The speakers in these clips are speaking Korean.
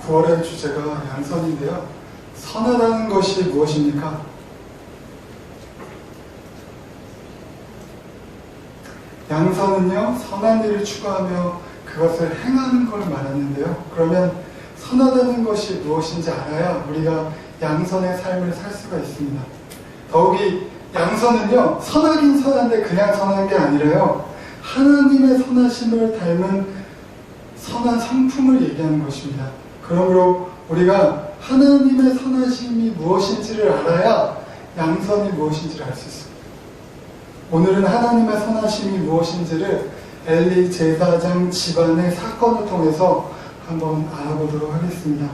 9월의 주제가 양선인데요. 선하다는 것이 무엇입니까? 양선은요, 선한 일을 추구하며 그것을 행하는 걸 말하는데요. 그러면 선하다는 것이 무엇인지 알아야 우리가 양선의 삶을 살 수가 있습니다. 더욱이 양선은요, 선하긴 선한데 그냥 선한 게 아니라요, 하나님의 선하심을 닮은 선한 성품을 얘기하는 것입니다. 그러므로 우리가 하나님의 선하심이 무엇인지를 알아야 양선이 무엇인지를 알 수 있습니다. 오늘은 하나님의 선하심이 무엇인지를 엘리 제사장 집안의 사건을 통해서 한번 알아보도록 하겠습니다.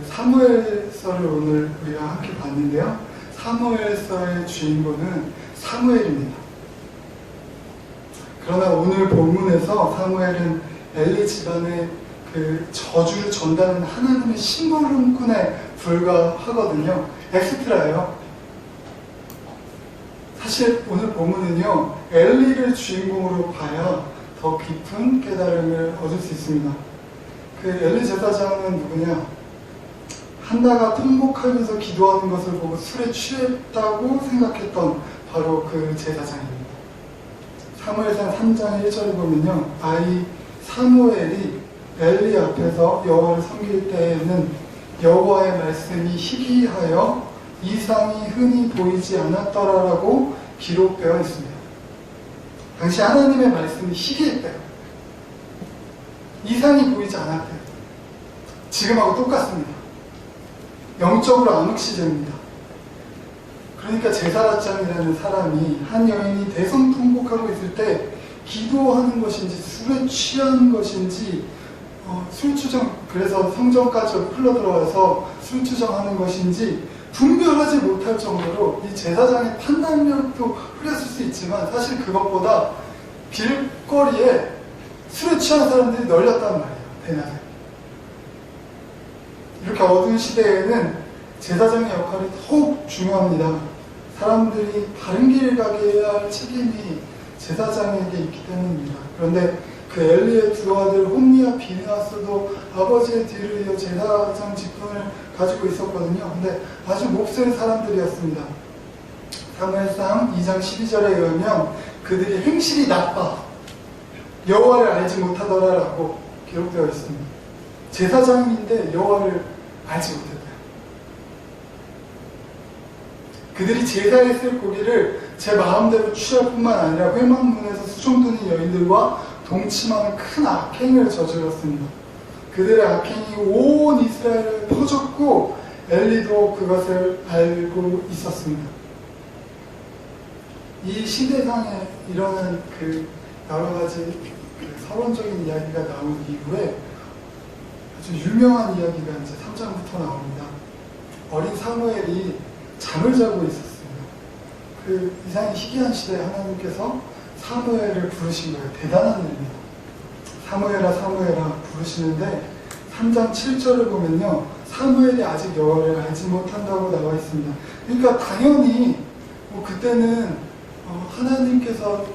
사무엘서를 오늘 우리가 함께 봤는데요. 사무엘서의 주인공은 사무엘입니다. 그러나 오늘 본문에서 사무엘은 엘리 집안의 그 저주를 전달하는 하나님의 심부름꾼에 불과하거든요. 엑스트라예요. 사실 오늘 본문은요, 엘리를 주인공으로 봐야 더 깊은 깨달음을 얻을 수 있습니다. 그 엘리 제사장은 누구냐? 한나가 통곡하면서 기도하는 것을 보고 술에 취했다고 생각했던 바로 그 제사장입니다. 사무엘상 3장 1절을 보면요, 아이 사무엘이 엘리 앞에서 여호와를 섬길 때에는 여호와의 말씀이 희귀하여 이상이 흔히 보이지 않았더라라고 기록되어 있습니다. 당시 하나님의 말씀이 희귀했대요. 이상이 보이지 않았대요. 지금하고 똑같습니다. 영적으로 암흑시대입니다. 그러니까 제사장이라는 사람이 한 여인이 대성통곡하고 있을 때 기도하는 것인지 술에 취한 것인지 술주정, 그래서 성전까지 흘러들어와서 술주정하는 것인지 분별하지 못할 정도로 이 제사장의 판단력도 흐렸을 수 있지만 사실 그것보다 길거리에 술에 취한 사람들이 널렸단 말이에요. 대낮에. 이렇게 어두운 시대에는 제사장의 역할이 더욱 중요합니다. 사람들이 바른 길 가게 해야 할 책임이 제사장에게 있기 때문입니다. 그런데 그 엘리의 두 아들 홈리와 비느하스도 아버지의 뒤를 이어 제사장 직분을 가지고 있었거든요. 근데 아주 몹쓸 사람들이었습니다. 사무엘상 2장 12절에 의하면 그들이 행실이 나빠 여호와를 알지 못하더라라고 기록되어 있습니다. 제사장인데 여호와를 알지 못했대요. 그들이 제사에 쓸 고기를 제 마음대로 취할 뿐만 아니라 회막문에서 수종드는 여인들과 동침하는 큰 악행을 저질렀습니다. 그들의 악행이 온 이스라엘에 퍼졌고 엘리도 그것을 알고 있었습니다. 이 시대상에 일어난 그 여러 가지 서론적인 이야기가 나온 이후에 아주 유명한 이야기가 이제 3장부터 나옵니다. 어린 사무엘이 잠을 자고 있었습니다. 그 이상히 희귀한 시대에 하나님께서 사무엘을 부르신 거예요. 대단한 일입니다. 사무엘아 사무엘아 부르시는데 3장 7절을 보면요, 사무엘이 아직 여호와를 알지 못한다고 나와 있습니다. 그러니까 당연히 그때는 하나님께서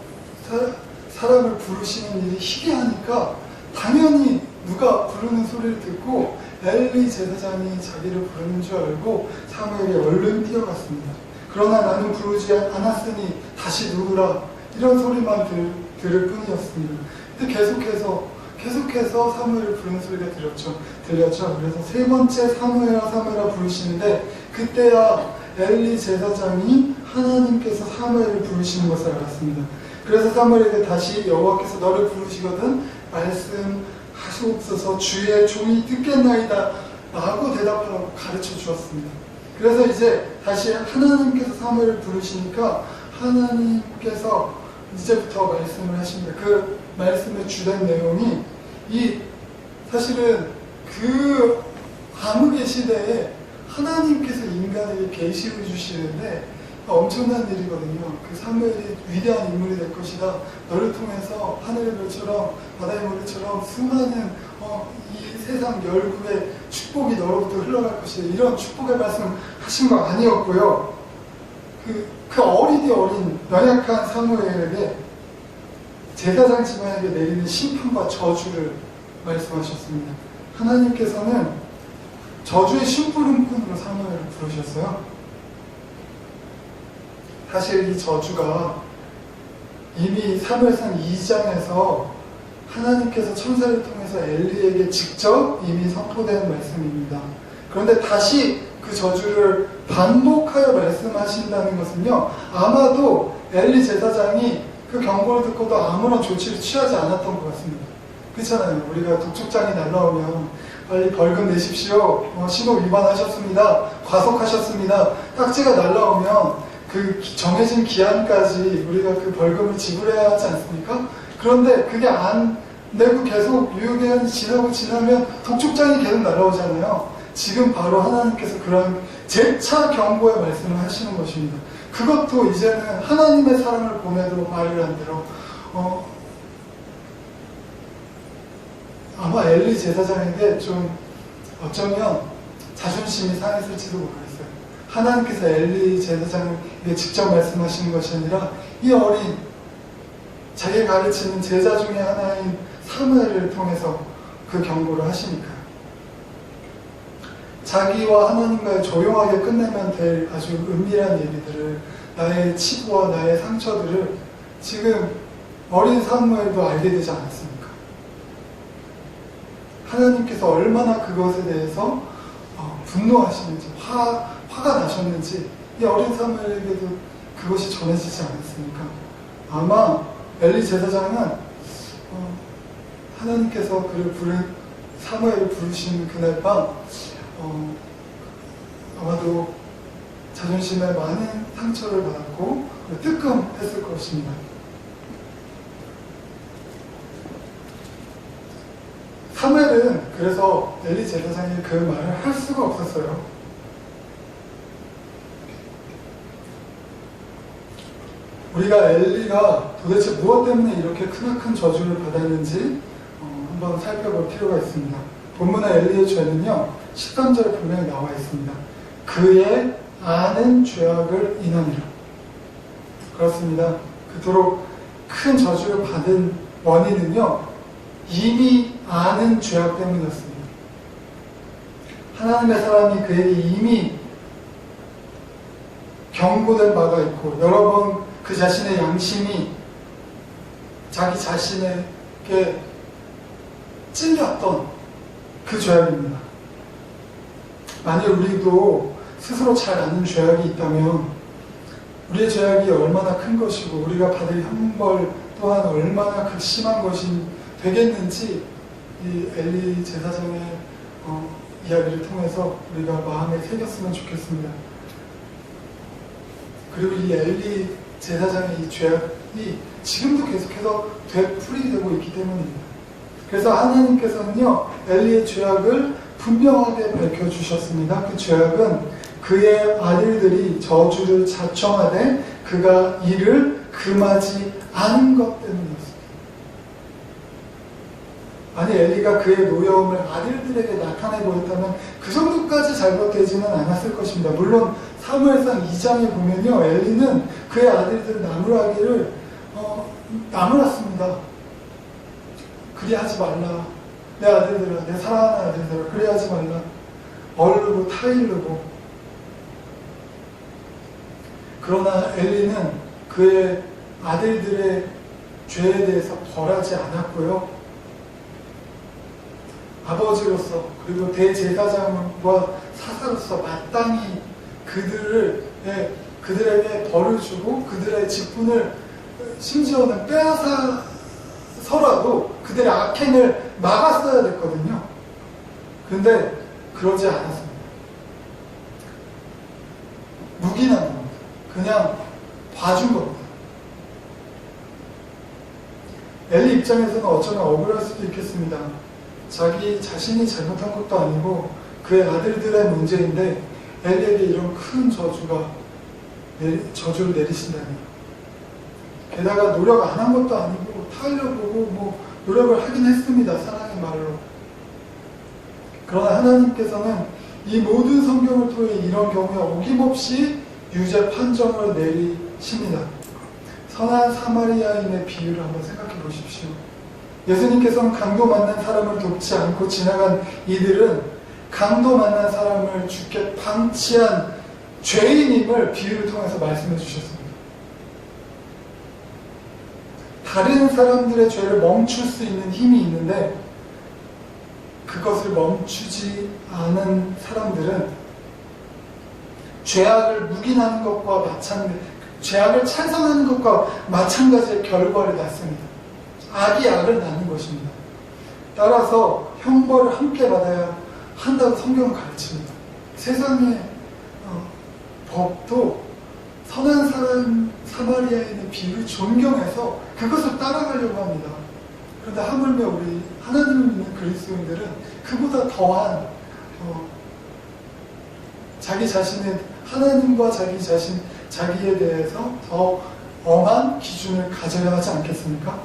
사람을 부르시는 일이 희귀하니까 당연히 누가 부르는 소리를 듣고 엘리 제사장이 자기를 부르는 줄 알고 사무엘이 얼른 뛰어갔습니다. 그러나 나는 부르지 않았으니 다시 누구라, 이런 소리만 들을 뿐이었습니다. 근데 계속해서 사무엘을 부르는 소리가 들렸죠. 그래서 세 번째 사무엘아 사무엘아 부르시는데 그때야 엘리 제사장이 하나님께서 사무엘을 부르시는 것을 알았습니다. 그래서 사무엘에게 다시 여호와께서 너를 부르시거든 말씀하시옵소서 주의 종이 듣겠나이다 라고 대답하라고 가르쳐 주었습니다. 그래서 이제 다시 하나님께서 사무엘을 부르시니까 하나님께서 이제부터 말씀을 하십니다. 그 말씀의 주된 내용이 사실은 그 암흑의 시대에 하나님께서 인간에게 계시를 주시는데 엄청난 일이거든요. 그 사무엘이 위대한 인물이 될 것이다. 너를 통해서 하늘의 별처럼 바다의 모래처럼 수많은 이 세상 열국의 축복이 너로부터 흘러갈 것이다. 이런 축복의 말씀 하신 거 아니었고요. 그 어린 연약한 사무엘에게 제사장 집안에게 내리는 심판과 저주를 말씀하셨습니다. 하나님께서는 저주의 심부름꾼으로 사무엘을 부르셨어요. 사실 이 저주가 이미 사무엘상 2장에서 하나님께서 천사를 통해서 엘리에게 직접 이미 선포된 말씀입니다. 그런데 다시 그 저주를 반복하여 말씀하신다는 것은요, 아마도 엘리 제사장이 그 경고를 듣고도 아무런 조치를 취하지 않았던 것 같습니다. 그렇잖아요. 우리가 독촉장이 날라오면 빨리 벌금 내십시오. 신호 위반하셨습니다. 과속하셨습니다. 딱지가 날라오면 그 정해진 기한까지 우리가 그 벌금을 지불해야 하지 않습니까? 그런데 그게 안 내고 계속 유효기한이 지나면 독촉장이 계속 날라오잖아요. 지금 바로 하나님께서 그런 재차 경고의 말씀을 하시는 것입니다. 그것도 이제는 하나님의 사랑을 보내도 말을 안 들어 아마 엘리 제사장에게 좀 어쩌면 자존심이 상했을지도 모르겠어요. 하나님께서 엘리 제사장에게 직접 말씀하시는 것이 아니라 이 어린 자기가 가르치는 제자 중에 하나인 사무엘을 통해서 그 경고를 하시니까요. 자기와 하나님과의 조용하게 끝내면 될 아주 은밀한 얘기들을, 나의 치부와 나의 상처들을 지금 어린 사무엘도 알게 되지 않았습니까? 하나님께서 얼마나 그것에 대해서 분노하시는지, 화가 나셨는지 이 어린 사무엘에게도 그것이 전해지지 않았습니까? 아마 엘리 제사장은 하나님께서 사무엘을 부르신 그날 밤 아마도 자존심에 많은 상처를 받았고 뜨끔했을 것입니다. 사무엘은 그래서 엘리 제사장이 그 말을 할 수가 없었어요. 우리가 엘리가 도대체 무엇 때문에 이렇게 크나큰 저주를 받았는지 한번 살펴볼 필요가 있습니다. 본문의 엘리의 죄는요, 13절에 분명히 나와 있습니다. 그의 아는 죄악을 인하니라. 그렇습니다. 그토록 큰 저주를 받은 원인은요, 이미 아는 죄악 때문이었습니다. 하나님의 사람이 그에게 이미 경고된 바가 있고 여러 번 그 자신의 양심이 자기 자신에게 찔렸던 그 죄악입니다. 만일 우리도 스스로 잘 아는 죄악이 있다면 우리의 죄악이 얼마나 큰 것이고 우리가 받을 형벌 또한 얼마나 극심한 것이 되겠는지 이 엘리 제사장의 이야기를 통해서 우리가 마음에 새겼으면 좋겠습니다. 그리고 이 엘리 제사장의 이 죄악이 지금도 계속해서 되풀이되고 있기 때문입니다. 그래서 하나님께서는요, 엘리의 죄악을 분명하게 밝혀주셨습니다. 그 죄악은 그의 아들들이 저주를 자청하되 그가 이를 금하지 않은 것 때문이었습니다. 아니, 엘리가 그의 노여움을 아들들에게 나타내 보였다면 그 정도까지 잘못되지는 않았을 것입니다. 물론 사무엘상 2장에 보면요, 엘리는 그의 아들들 나무라기를 나무랐습니다. 그리 하지 말라. 내 아들들아, 내 사랑하는 아들들아, 그리 하지 말라. 얼르고 타일르고. 그러나 엘리는 그의 아들들의 죄에 대해서 벌하지 않았고요. 아버지로서 그리고 대제사장과 사사로서 마땅히 그들에게 벌을 주고 그들의 직분을 심지어는 빼앗아서라도 그들의 악행을 막았어야 됐거든요. 그런데 그러지 않았습니다. 묵인한 겁니다. 그냥 봐준 겁니다. 엘리 입장에서는 어쩌면 억울할 수도 있겠습니다. 자기 자신이 잘못한 것도 아니고 그의 아들들의 문제인데 엘리에게 이런 큰 저주를 내리신다니. 게다가 노력 안 한 것도 아니고 타일러보고 노력을 하긴 했습니다. 사랑의 말로. 그러나 하나님께서는 이 모든 성경을 통해 이런 경우에 어김없이 유죄 판정을 내리십니다. 선한 사마리아인의 비유를 한번 생각해 보십시오. 예수님께서는 강도 만난 사람을 돕지 않고 지나간 이들은 강도 만난 사람을 죽게 방치한 죄인임을 비유를 통해서 말씀해 주셨습니다. 다른 사람들의 죄를 멈출 수 있는 힘이 있는데 그것을 멈추지 않은 사람들은 죄악을 묵인하는 것과 죄악을 찬성하는 것과 마찬가지의 결과를 낳습니다. 악이 악을 낳는 것입니다. 따라서 형벌을 함께 받아야 한다고 성경은 가르칩니다. 세상의 법도 선한 사람 사마리아인의 비유를 존경해서 그것을 따라가려고 합니다. 그런데 하물며 우리 하나님을 믿는 그리스도인들은 그보다 더한 자기 자신의 하나님과 자기에 대해서 더 엄한 기준을 가져야 하지 않겠습니까?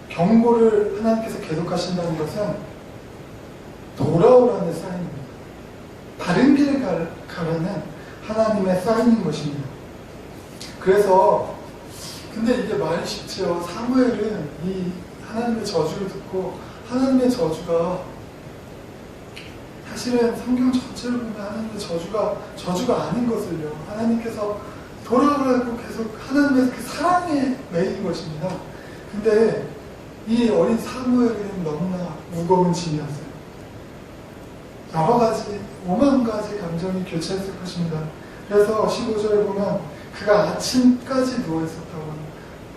경고를 하나님께서 계속하신다는 것은 돌아오라는 사인입니다. 다른 길을 가라는 하나님의 사인인 것입니다. 그래서 근데 이게 말이 쉽죠. 사무엘은 이 하나님의 저주를 듣고 하나님의 저주가 사실은 성경 전체를 보면 하나님의 저주가 아닌 것을요. 하나님께서 돌아오라고 계속 하나님의 그 사랑에 매인 것입니다. 근데 이 어린 사무엘은 너무나 무거운 짐이었어요. 여러 가지, 5만 가지 감정이 교차했을 것입니다. 그래서 15절에 보면 그가 아침까지 누워있었다고 합니다.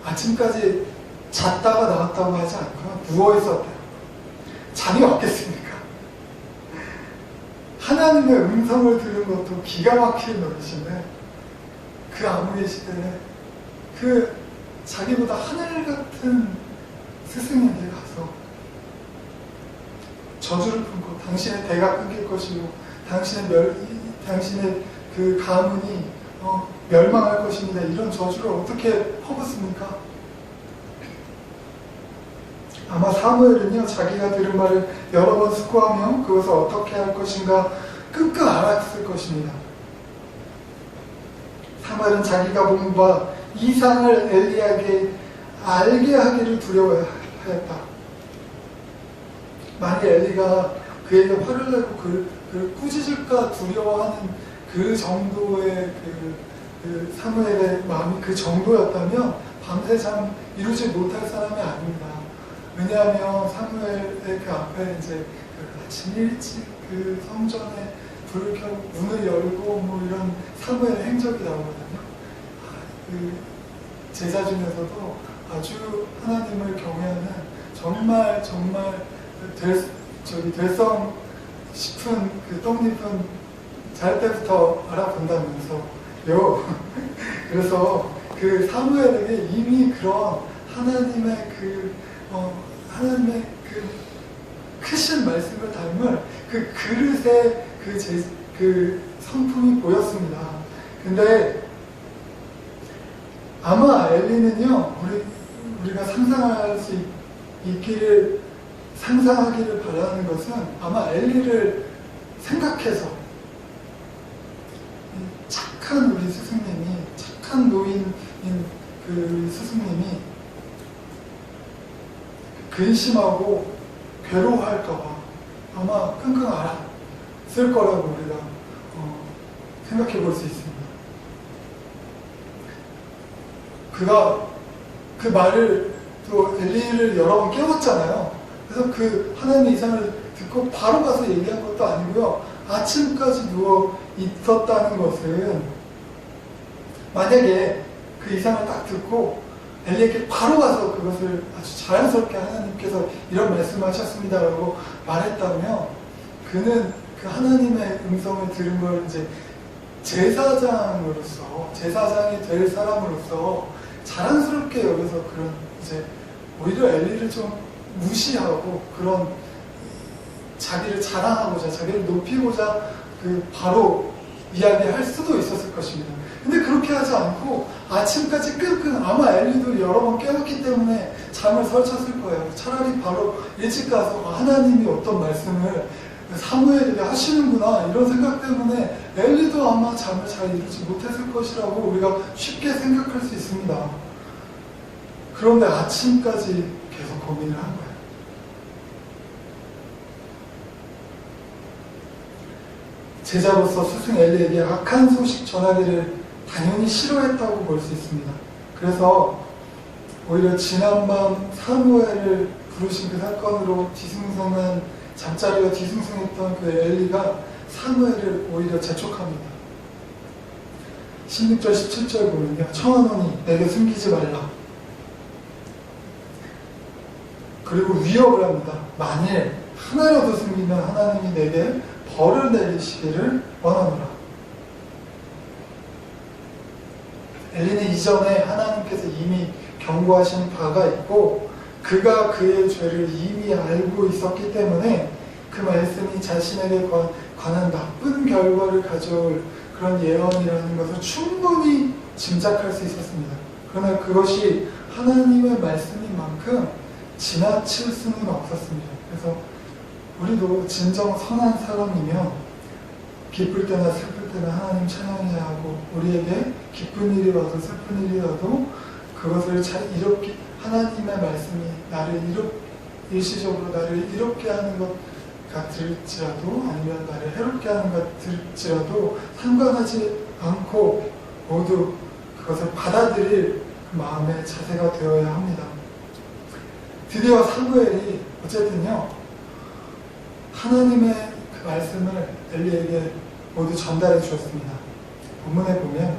아침까지 잤다가 나왔다고 하지 않고 누워있었대요. 잠이 왔겠습니까? 하나님의 음성을 들은 것도 기가 막힌 노릇인데 그 아무개 시대에 그 자기보다 하늘 같은 스승에게 가서 저주를 품고 당신의 대가 끊길 것이고 당신의 그 가문이 멸망할 것입니다. 이런 저주를 어떻게 퍼붓습니까? 아마 사무엘은요, 자기가 들은 말을 여러 번 숙고하며 그것을 어떻게 할 것인가 끙끙 앓았을 것입니다. 사무엘은 자기가 본 바 이상을 엘리야에게 알게 하기를 두려워하였다. 만일 엘리가 그에게 화를 내고 그를 꾸짖을까 두려워하는 그 정도의 그 사무엘의 마음이 그 정도였다면 밤새 잠 이루지 못할 사람이 아닙니다. 왜냐하면 사무엘의 그 앞에 이제 그 아침 일찍 그 성전에 불을 켜고 문을 열고 뭐 이런 사무엘의 행적이 나오거든요. 그 제자 중에서도 아주 하나님을 경외하는 정말 될성 싶은 그 떡잎은 잘 때부터 알아본다면서요. 그래서 그 사무엘에게 이미 그런 하나님의 하나님의 그 크신 말씀을 담을 그 그릇의 그 성품이 보였습니다. 근데 아마 엘리는요, 우리가 상상하기를 바라는 것은 아마 엘리를 생각해서 착한 우리 스승님이, 착한 노인인 그 스승님이 근심하고 괴로워할까봐 아마 끙끙 앓았을 거라고 우리가 생각해 볼 수 있습니다. 그가 그 말을 또 엘리를 여러 번 깨웠잖아요. 그래서 그 하나님의 이상을 듣고 바로 가서 얘기한 것도 아니고요. 아침까지 누워 있었다는 것은 만약에 그 이상을 딱 듣고 엘리에게 바로 가서 그것을 아주 자연스럽게 하나님께서 이런 말씀하셨습니다라고 말했다면 그는 그 하나님의 음성을 들은 걸 이제 제사장이 될 사람으로서 자랑스럽게 여기서 그런 이제 오히려 엘리를 좀 무시하고 그런 자기를 자랑하고자 자기를 높이고자 그 바로 이야기할 수도 있었을 것입니다. 근데 그렇게 하지 않고 아침까지 끙끙 아마 엘리도 여러 번 깨웠기 때문에 잠을 설쳤을 거예요. 차라리 바로 일찍 가서 하나님이 어떤 말씀을 사무엘에게 하시는구나 이런 생각 때문에 엘리도 아마 잠을 잘 이루지 못했을 것이라고 우리가 쉽게 생각할 수 있습니다. 그런데 아침까지 계속 고민을 한 거예요. 제자로서 스승 엘리에게 악한 소식 전하기를 당연히 싫어했다고 볼 수 있습니다. 그래서 오히려 지난밤 사무엘을 부르신 그 사건으로 뒤숭숭한 잠자리가 뒤숭숭했던 그 엘리가 사무엘을 오히려 재촉합니다. 16절 17절 보면요, 청하노니 내게 숨기지 말라. 그리고 위협을 합니다. 만일 하나라도 숨기면 하나님이 내게 벌을 내리시기를 원하노라. 엘리는 이전에 하나님께서 이미 경고하신 바가 있고 그가 그의 죄를 이미 알고 있었기 때문에 그 말씀이 자신에게 관한 나쁜 결과를 가져올 그런 예언이라는 것을 충분히 짐작할 수 있었습니다. 그러나 그것이 하나님의 말씀인 만큼 지나칠 수는 없었습니다. 그래서 우리도 진정 선한 사람이면 기쁠 때나 슬플 때나 하나님 찬양해야 하고, 우리에게 기쁜 일이 와도 슬픈 일이 와도 그것을 잘 이롭게, 하나님의 말씀이 나를 일시적으로 나를 이롭게 하는 것 같을지라도 아니면 나를 해롭게 하는 것 같을지라도 상관하지 않고 모두 그것을 받아들일 그 마음의 자세가 되어야 합니다. 드디어 사무엘이 어쨌든요, 하나님의 그 말씀을 엘리에게 모두 전달해 주었습니다. 본문에 보면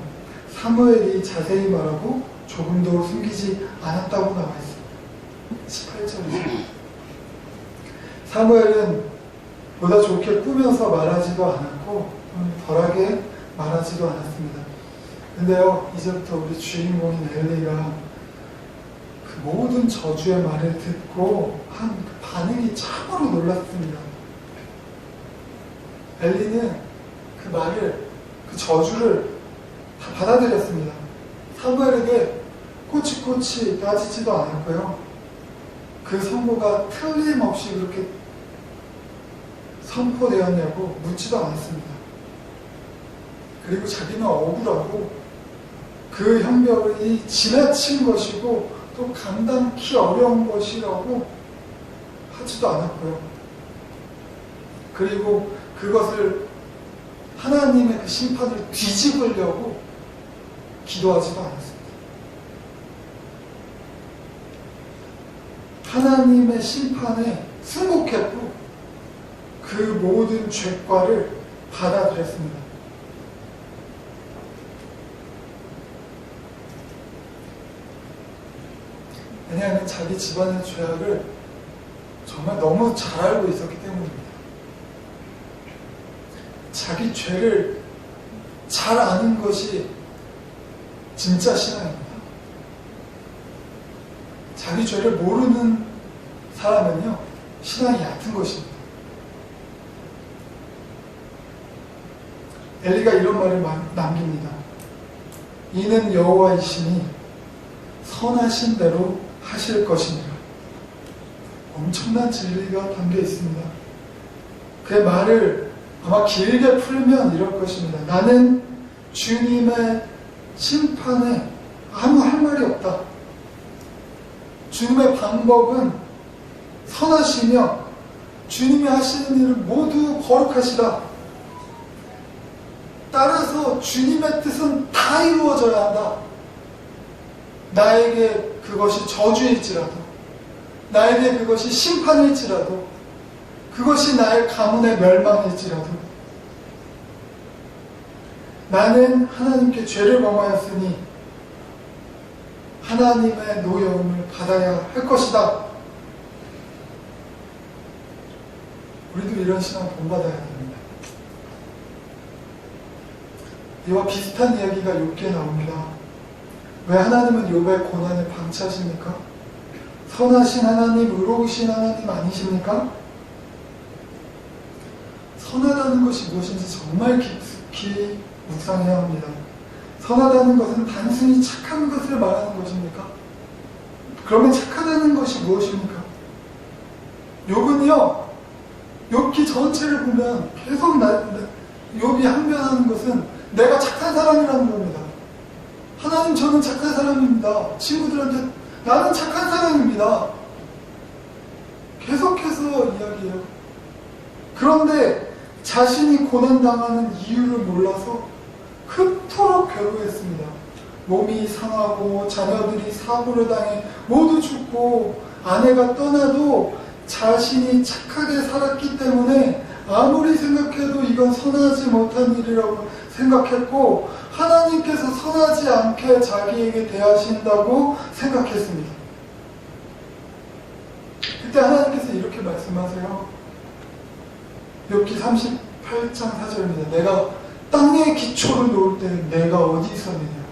사무엘이 자세히 말하고 조금도 숨기지 않았다고 나와 있습니다. 18절이죠. 사무엘은 보다 좋게 꾸며서 말하지도 않았고 덜하게 말하지도 않았습니다. 근데요, 이제부터 우리 주인공인 엘리가 그 모든 저주의 말을 듣고 한 그 반응이 참으로 놀랐습니다. 엘리는 그 말을, 그 저주를 다 받아들였습니다. 사무엘에게 꼬치꼬치 따지지도 않았고요. 그 선고가 틀림없이 그렇게 선포되었냐고 묻지도 않았습니다. 그리고 자기는 억울하고 그 형벌이 지나친 것이고 또 감당키 어려운 것이라고 하지도 않았고요. 그리고 그것을 하나님의 그 심판을 뒤집으려고 기도하지도 않았습니다. 하나님의 심판에 승복했고 그 모든 죄과를 받아들였습니다. 왜냐하면 자기 집안의 죄악을 정말 너무 잘 알고 있었기 때문입니다. 자기 죄를 잘 아는 것이 진짜 신앙입니다. 자기 죄를 모르는 사람은요, 신앙이 얕은 것입니다. 엘리가 이런 말을 남깁니다. 이는 여호와이시니 선하신 대로 하실 것이니라. 엄청난 진리가 담겨 있습니다. 그의 말을 아마 길게 풀면 이럴 것입니다. 나는 주님의 심판에 아무 할 말이 없다. 주님의 방법은 선하시며 주님이 하시는 일은 모두 거룩하시다. 따라서 주님의 뜻은 다 이루어져야 한다. 나에게 그것이 저주일지라도, 나에게 그것이 심판일지라도, 그것이 나의 가문의 멸망일지라도, 나는 하나님께 죄를 범하였으니 하나님의 노여움을 받아야 할 것이다. 우리도 이런 신앙 본받아야 됩니다. 이와 비슷한 이야기가 욥기에 나옵니다. 왜 하나님은 욥의 고난을 방치하십니까? 선하신 하나님, 의로우신 하나님 아니십니까? 선하다는 것이 무엇인지 정말 깊이 묵상해야 합니다. 선하다는 것은 단순히 착한 것을 말하는 것입니까? 그러면 착하다는 것이 무엇입니까? 욥은요, 욥기 전체를 보면 계속 욥이 항변하는 것은 내가 착한 사람이라는 겁니다. 하나님, 저는 착한 사람입니다. 친구들한테 나는 착한 사람입니다. 계속해서 이야기해요. 그런데 자신이 고난당하는 이유를 몰라서 그토록 괴로워했습니다. 몸이 상하고 자녀들이 사고를 당해 모두 죽고 아내가 떠나도 자신이 착하게 살았기 때문에 아무리 생각해도 이건 선하지 못한 일이라고 생각했고 하나님께서 선하지 않게 자기에게 대하신다고 생각했습니다. 그때 하나님께서 이렇게 말씀하세요. 욥기 38장 4절입니다. 내가 땅에 기초를 놓을 때 내가 어디 있었느냐.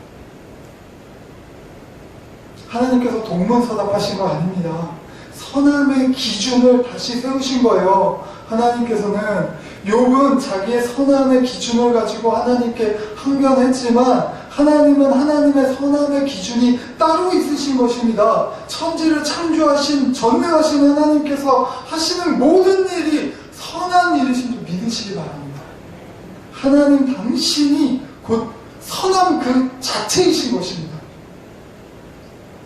하나님께서 동문서답하신 거 아닙니다. 선함의 기준을 다시 세우신 거예요. 하나님께서는 욥은 자기의 선함의 기준을 가지고 하나님께 항변했지만 하나님은 하나님의 선함의 기준이 따로 있으신 것입니다. 천지를 창조하신 전능하신 하나님께서 하시는 모든 일이 선한 일이신 줄 믿으시기 바랍니다. 하나님 당신이 곧 선함 그 자체이신 것입니다.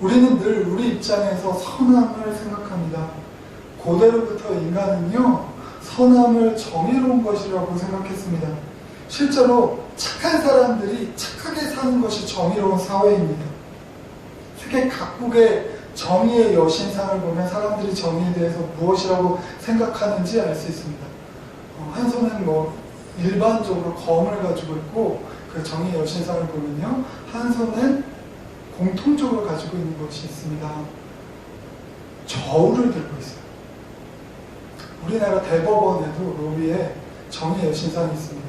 우리는 늘 우리 입장에서 선함을 생각합니다. 고대로부터 인간은요, 선함을 정의로운 것이라고 생각했습니다. 실제로 착한 사람들이 착하게 사는 것이 정의로운 사회입니다. 세계 각국의 정의의 여신상을 보면 사람들이 정의에 대해서 무엇이라고 생각하는지 알 수 있습니다. 한 손은 일반적으로 검을 가지고 있고 그 정의의 여신상을 보면요, 한 손은 공통적으로 가지고 있는 것이 있습니다. 저울을 들고 있어요. 우리나라 대법원에도 로비에 정의의 여신상이 있습니다.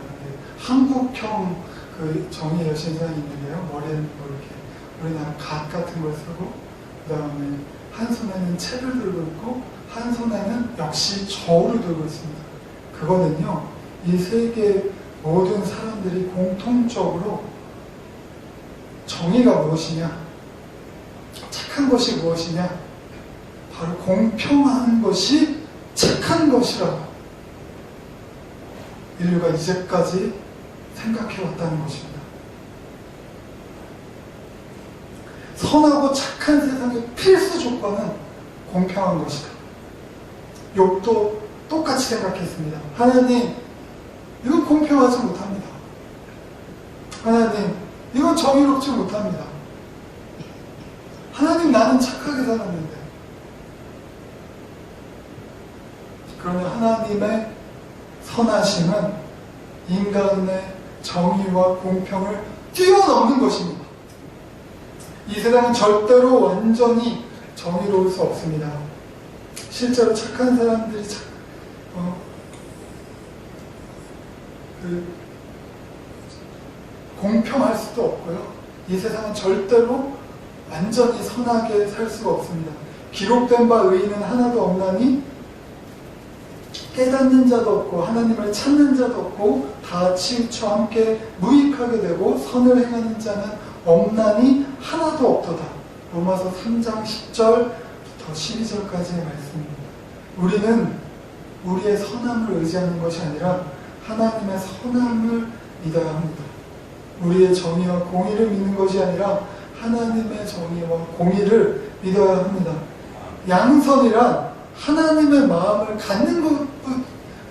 한국형 그 정의의 여신상이 있는데요. 머리에는 이렇게 우리나라 갓 같은 걸 쓰고 그 다음에 한 손에는 책을 들고 있고 한 손에는 역시 저울을 들고 있습니다. 그거는요, 이 세계 모든 사람들이 공통적으로 정의가 무엇이냐, 착한 것이 무엇이냐, 바로 공평한 것이 착한 것이라고 인류가 이제까지 생각해왔다는 것입니다. 선하고 착한 세상의 필수 조건은 공평한 것이다. 욥도 똑같이 생각했습니다. 하나님, 이건 공평하지 못합니다. 하나님, 이건 정의롭지 못합니다. 하나님, 나는 착하게 살았는데. 그러나 하나님의 선하심은 인간의 정의와 공평을 뛰어넘는 것입니다. 이 세상은 절대로 완전히 정의로울 수 없습니다. 실제로 착한 사람들이 공평할 수도 없고요. 이 세상은 절대로 완전히 선하게 살 수가 없습니다. 기록된 바 의인은 하나도 없나니 깨닫는 자도 없고 하나님을 찾는 자도 없고 다 치우쳐 함께 무익하게 되고 선을 행하는 자는 없나니 하나도 없도다. 로마서 3장 10절부터 12절까지의 말씀입니다. 우리는 우리의 선함을 의지하는 것이 아니라 하나님의 선함을 믿어야 합니다. 우리의 정의와 공의를 믿는 것이 아니라 하나님의 정의와 공의를 믿어야 합니다. 양선이란 하나님의 마음을 갖는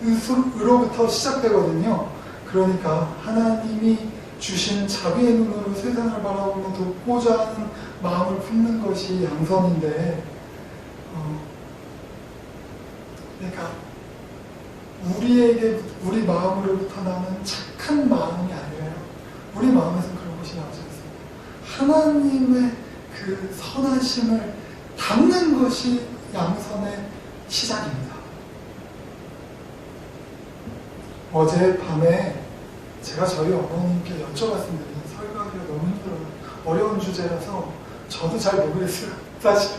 것으로부터 시작되거든요. 그러니까 하나님이 주신 자비의 눈으로 세상을 바라보며 돕고자 하는 마음을 품는 것이 양선인데, 그러니까 우리 마음으로부터 나는 착한 마음이 아니라요, 우리 마음에서 그런 것이 나오지 않습니다. 하나님의 그 선하심을 담는 것이 양선의 시작입니다. 어제 밤에 제가 저희 어머님께 여쭤봤습니다. 설교하기가 너무 힘들어요. 어려운 주제라서 저도 잘 모르겠어요. 사실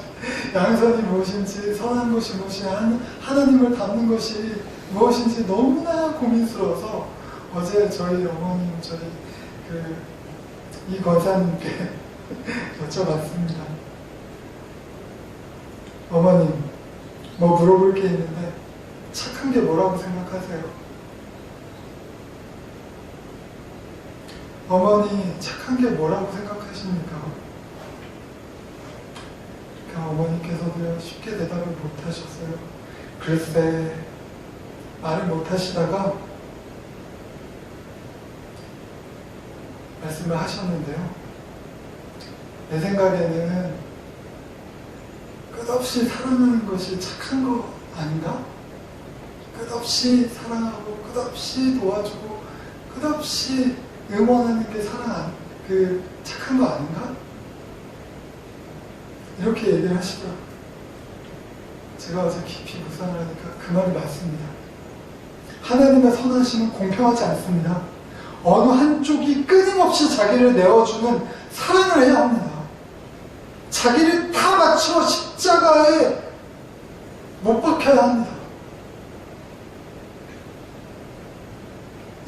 양선이 무엇인지, 선한 것이 무엇이냐, 하나님을 닮는 것이 무엇인지 너무나 고민스러워서 어제 저희 어머님, 이 권사님께 여쭤봤습니다. 어머님, 뭐 물어볼 게 있는데 착한 게 뭐라고 생각하세요? 어머니, 착한 게 뭐라고 생각하십니까? 어머니께서도요, 쉽게 대답을 못 하셨어요. 글쎄, 말을 못 하시다가 말씀을 하셨는데요. 내 생각에는 끝없이 사랑하는 것이 착한 거 아닌가? 끝없이 사랑하고 끝없이 도와주고 끝없이 응원하는 게 착한 거 아닌가? 이렇게 얘기를 하시더라고요. 제가 어제 깊이 묵상을 하니까 그 말이 맞습니다. 하나님의 선하심은 공평하지 않습니다. 어느 한쪽이 끊임없이 자기를 내어주는 사랑을 해야 합니다. 자기를 다 바쳐 십자가에 못 박혀야 합니다.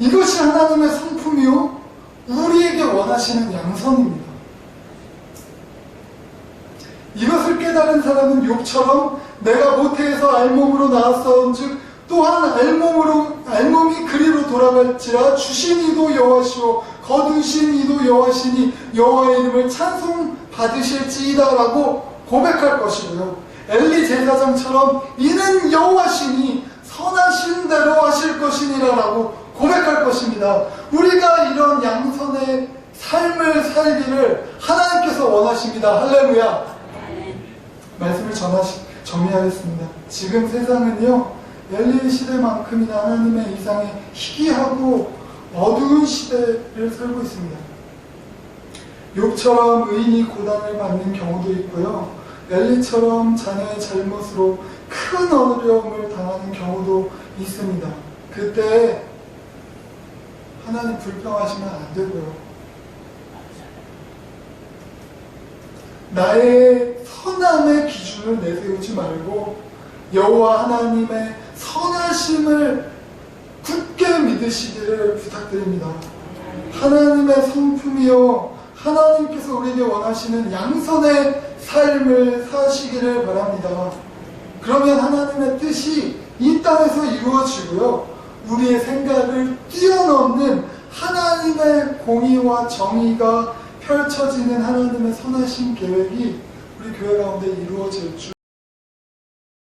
이것이 하나님의 성품이요, 우리에게 원하시는 양선입니다. 이것을 깨달은 사람은 욥처럼 내가 모태에서 알몸으로 나왔사온즉 또한 알몸이 그리로 돌아갈지라 주신 이도 여호와시오 거두신 이도 여호와시니 여호와의 이름을 찬송받으실지이다 라고 고백할 것이고요. 엘리 제사장처럼 이는 여호와시니 선하신 대로 하실 것이니라 라고 고백할 것입니다. 우리가 이런 양선의 삶을 살기를 하나님께서 원하십니다. 할렐루야. 말씀을 정리하겠습니다. 지금 세상은요, 엘리의 시대만큼이나 하나님의 이상의 희귀하고 어두운 시대를 살고 있습니다. 욥처럼 의인이 고난을 받는 경우도 있고요, 엘리처럼 자녀의 잘못으로 큰 어려움을 당하는 경우도 있습니다. 그때 하나님 불평하시면 안 되고요, 나의 선함의 기준을 내세우지 말고 여호와 하나님의 선하심을 굳게 믿으시기를 부탁드립니다. 하나님의 성품이요, 하나님께서 우리에게 원하시는 양선의 삶을 사시기를 바랍니다. 그러면 하나님의 뜻이 이 땅에서 이루어지고요, 우리의 생각을 뛰어넘는 하나님의 공의와 정의가 펼쳐지는 하나님의 선하신 계획이 우리 교회 가운데 이루어질 줄